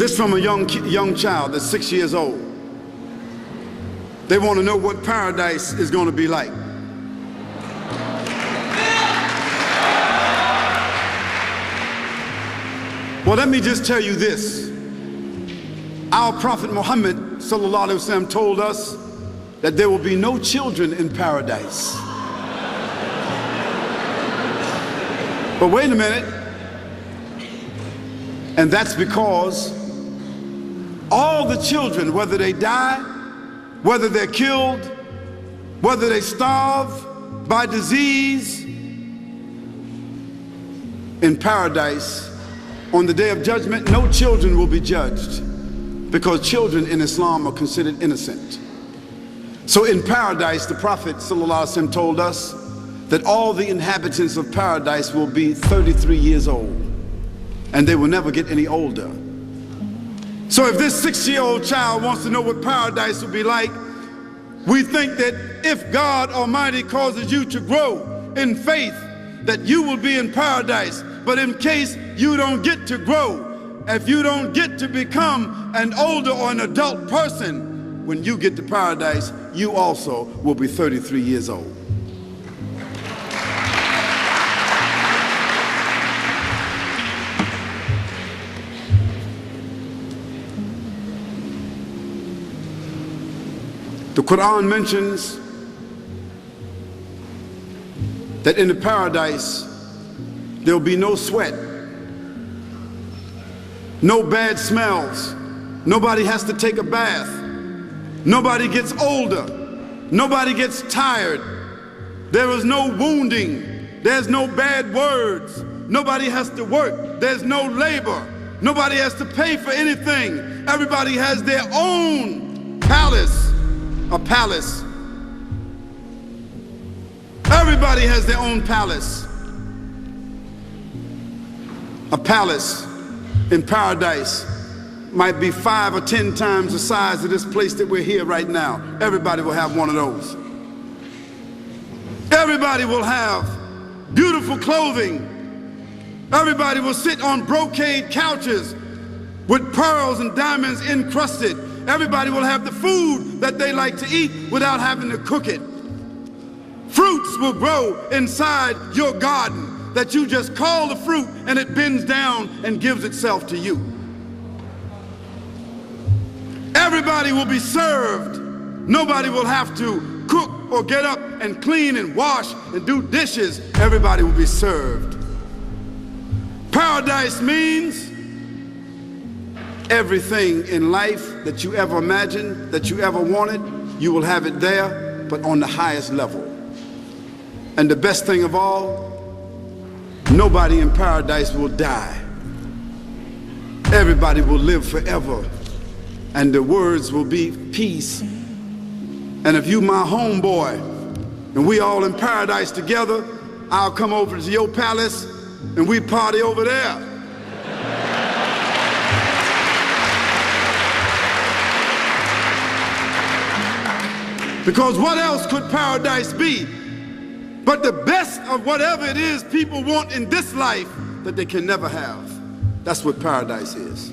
This from a young child that's 6 years old. They want to know what paradise is going to be like. Well, let me just tell you this. Our Prophet Muhammad sallallahu alaihi wasallam told us that there will be no children in paradise. But wait a minute. And that's because all the children, whether they die, whether they're killed, whether they starve by disease, in paradise, on the day of judgment, no children will be judged, because children in Islam are considered innocent. So in paradise, the Prophet ﷺ told us that all the inhabitants of paradise will be 33 years old, and they will never get any older. So if this 6-year-old child wants to know what paradise will be like, we think that if God Almighty causes you to grow in faith, that you will be in paradise. But in case you don't get to grow, if you don't get to become an older or an adult person, when you get to paradise, you also will be 33 years old. The Quran mentions that in the paradise there will be no sweat, no bad smells, nobody has to take a bath, nobody gets older, nobody gets tired, there is no wounding, there's no bad words, nobody has to work, there's no labor, nobody has to pay for anything. Everybody has their own palace. A palace. Everybody has their own palace. A palace in paradise might be 5 or 10 times the size of this place that we're here right now. Everybody will have one of those. Everybody will have beautiful clothing. Everybody will sit on brocade couches with pearls and diamonds encrusted. Everybody will have the food that they like to eat without having to cook it. Fruits will grow inside your garden that you just call the fruit and it bends down and gives itself to you. Everybody will be served. Nobody will have to cook or get up and clean and wash and do dishes. Everybody will be served. Paradise means everything in life that you ever imagined, that you ever wanted, you will have it there, but on the highest level. And the best thing of all, nobody in paradise will die. Everybody will live forever, and the words will be peace. And if you my homeboy, and we all in paradise together, I'll come over to your palace, and we party over there. Because what else could paradise be but the best of whatever it is people want in this life that they can never have? That's what paradise is.